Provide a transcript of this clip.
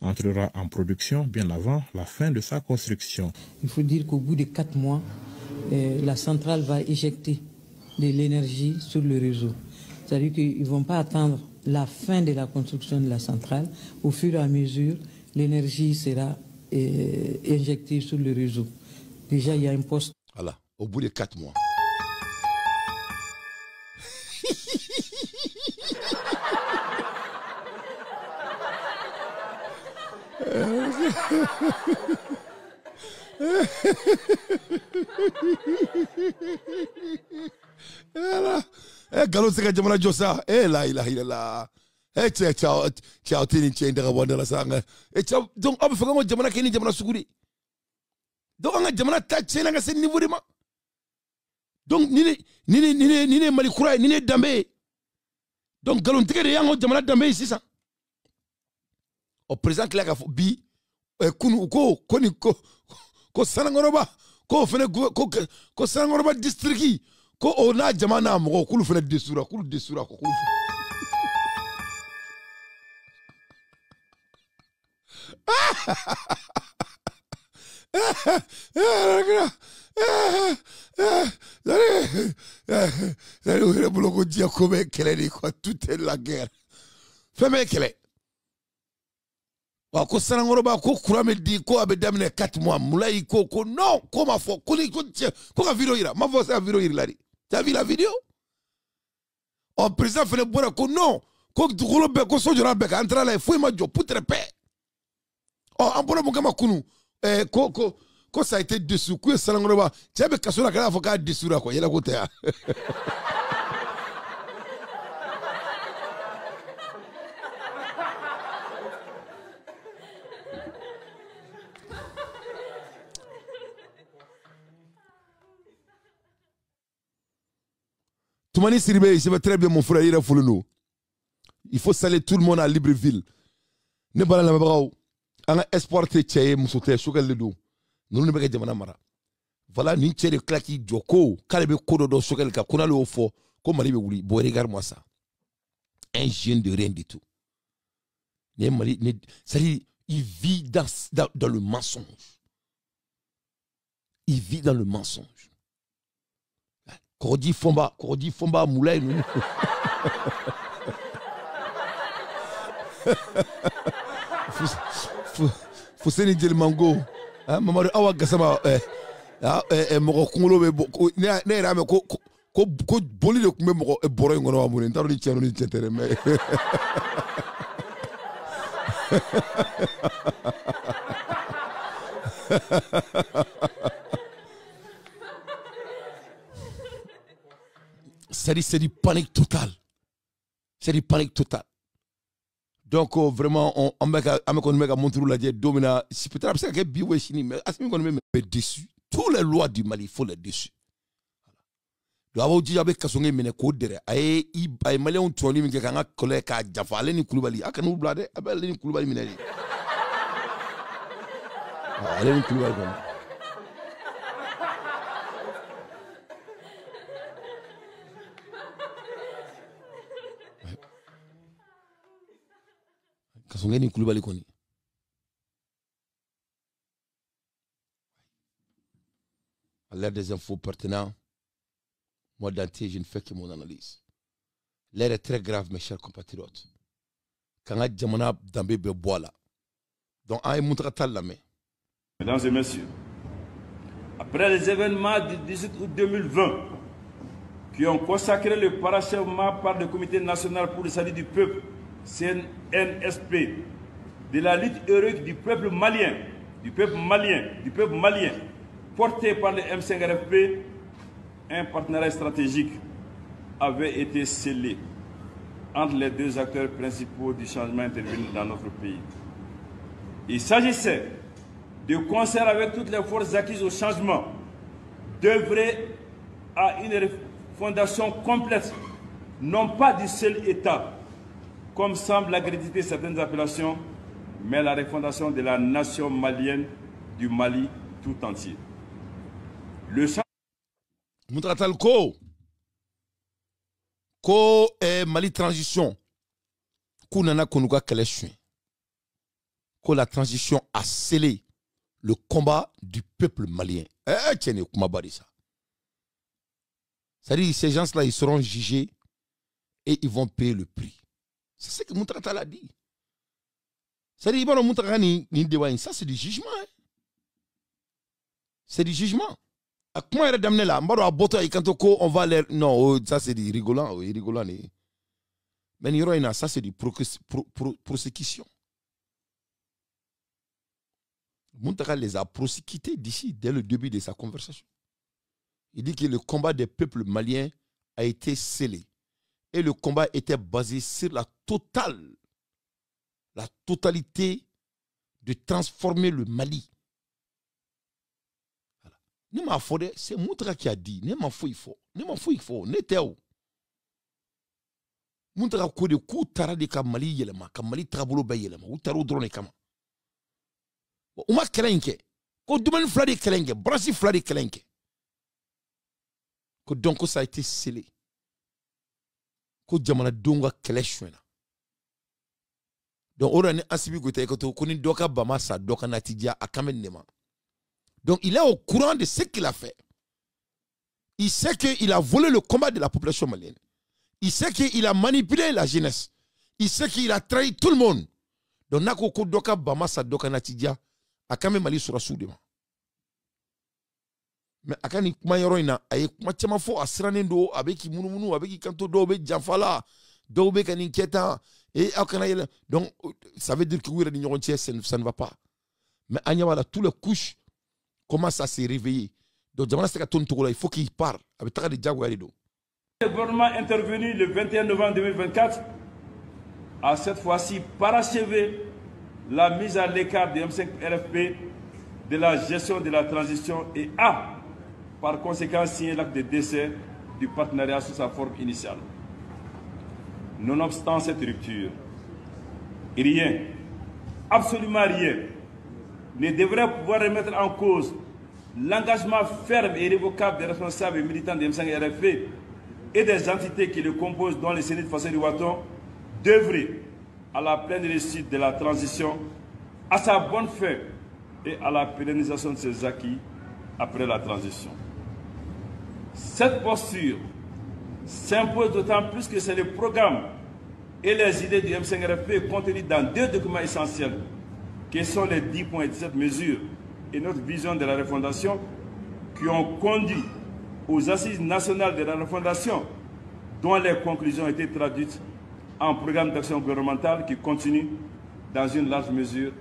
entrera en production bien avant la fin de sa construction. Il faut dire qu'au bout de 4 mois, la centrale va éjecter de l'énergie sur le réseau. C'est-à-dire qu'ils ne vont pas attendre la fin de la construction de la centrale. Au fur et à mesure, l'énergie sera injectée sur le réseau. Déjà, il y a un poste. Voilà, au bout de 4 mois. Gallo se ka jamana josa la ilaha illallah ciao tini cende ga wanda la sanga ciao donc abu fa mo jamana keni jamana suguri donc anga jamana ta cena nga sen niveau de ma donc ni mali kura ni dambe donc galon tike de yango jamana dambe ici ça au président la ka bi kunu ko sanangoroba ko fene ko sanangoroba district ko ona jamana mo kulu fene desura ko kulu tout est la guerre. Fais kele. Wa ko sanangoroba ko kurame di ko abedamne 4 mois mulai ko non ko ma fo ko ka vidéo ira ma fo sa vidéo ira lari. T'as vu la vidéo? En président fait le bon ko non ko dugulo be ko sojora be ka entra la fo ma jo putre pe. Oh en bon mo kama kunu ko ça a été dessous ko sanangoroba tiabe kasola kala fo ka dessous la ko yela ko te. Toumani Siribé, je vais très bien mon frère, il a foulé nous. Il faut saluer tout le monde à Libreville. Ne pas la mabrao. On a exporté tchaye moussouté choukal le dos. Nous ne pouvons pas mara. Voilà, ni tchaye de claki djoko, kalebe kodo do choukal ka kuna le ofo, comme mali be wuli. Bon, regarde-moi ça. Un jeune de rien du tout. C'est-à-dire, il vit dans le mensonge. Il vit dans le mensonge. Korodi Fomba Moulay. Faut se dire le mango. Maman de Awa Gassama. Moko Kungolo ne rame ko boli de kumbe moko boro ngono amune ntaro ni chano ni chetere me. C'est du panique totale. C'est du panique totale. Donc, vraiment, on m'a montré la diète domina. Si peut-être c'est que biwe chini, mais à ce moment même dessus. Toutes les lois du Mali, il faut les dessus. Donc, avant de dire avec Kassongé, mais ko dere. Aye, aye Mali on tourne, mais quand on collègue à Jaffa, allez ni Koulibaly. À nous blade, allez ni Koulibaly mineri. Allez ni Koulibaly. Kasongeni Koulibaly koni. À l'ère des infos pertinents, moi d'entier, je ne fais que mon analyse. L'ère est très grave, mes chers compatriotes. Quand on a Djamana Dambé Boala, donc on a montré la main. Mesdames et messieurs, après les événements du 18 août 2020, qui ont consacré le parachèvement par le Comité national pour le salut du peuple, CNSP, de la lutte héroïque du peuple malien, porté par le M5RFP, un partenariat stratégique avait été scellé entre les deux acteurs principaux du changement intervenu dans notre pays. Il s'agissait, de concert avec toutes les forces acquises au changement, d'œuvrer à une refondation complète, non pas du seul État, comme semble accréditer certaines appellations, mais la refondation de la nation malienne, du Mali tout entier. Le Moutratal Mali transition, Kounana Konuga Kaleshun, que la transition a scellé le combat du peuple malien. Tiens, ça. C'est-à-dire ces gens-là, ils seront jugés et ils vont payer le prix. C'est ce que Moutarata l'a dit. C'est-à-dire, ça c'est du jugement. Hein. C'est du jugement. Comment il a d'amener là? On va l'air. Non, ça c'est du rigolant. Mais ça c'est du prosécution. Muntaka les a prosécutés d'ici, dès le début de sa conversation. Il dit que le combat des peuples maliens a été scellé. Et le combat était basé sur la totalité de transformer le Mali. Voilà. C'est Muntaka qui a dit. Il faut. Muntaka ko de ku tara de ka Mali yelema, ka Mali trabolo ba yelema, u taro drone kama. Uma kelenke ko duman flade kelenke brasi flade kelenke ko donc ça a été scellé ko jamana donga keleshwena donc on a asibi ko tay ko to koni doka bama sa doka natija akamen nema. Donc il est au courant de ce qu'il a fait. Il sait qu'il a volé le combat de la population malienne. Il sait qu'il a manipulé la jeunesse. Il sait qu'il a trahi tout le monde. Donc nako ko doka bama sa doka natija akame Mali sura soudema. Mais akani kuma yoroina ay kuma chama fo asranendo abeki munumunu abeki kanto do be janfala do be kaninketa et akana. Donc ça veut dire que oui ça ne va pas. Mais Agnawala toutes les couches commencent à se réveiller. Donc jamana seka ton togola il faut qu'il parle avec taka de jago yalido. Le gouvernement intervenu le 21 novembre 2024 a cette fois-ci parachevé la mise à l'écart du M5 RFP de la gestion de la transition et a, par conséquent, signé l'acte de décès du partenariat sous sa forme initiale. Nonobstant cette rupture, rien, absolument rien, ne devrait pouvoir remettre en cause l'engagement ferme et irrévocable des responsables et militants du M5 RFP et des entités qui le composent, dont les Sénats de Fassé du Waton, d'œuvrer à la pleine réussite de la transition, à sa bonne fin et à la pérennisation de ses acquis après la transition. Cette posture s'impose d'autant plus que c'est le programme et les idées du M5RFP contenues dans deux documents essentiels, qui sont les 10 points et 17 mesures et notre vision de la refondation, qui ont conduit aux assises nationales de la refondation, dont les conclusions ont été traduites en programme d'action gouvernementale qui continue dans une large mesure